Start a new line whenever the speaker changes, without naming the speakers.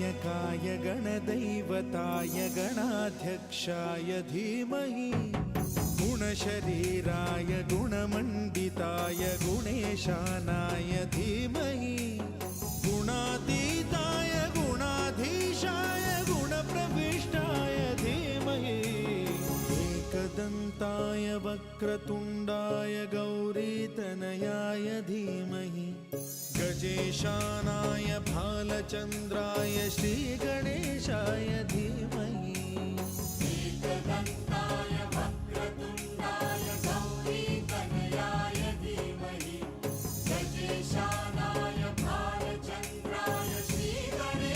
गणनायकाय गणदैवताय गणाध्यक्षाय धीमहि गुणशरीराय गुणमण्डिताय गुणेशानाय धीमहि गुणातीताय गुणाधीशाय गुणप्रविष्टाय धीमहि एकदन्ताय वक्रतुण्डाय गौरीतनयाय धीमहि गजेशानाय भालचन्द्राय श्रीगणेशाय धीमहि
एकदन्ताय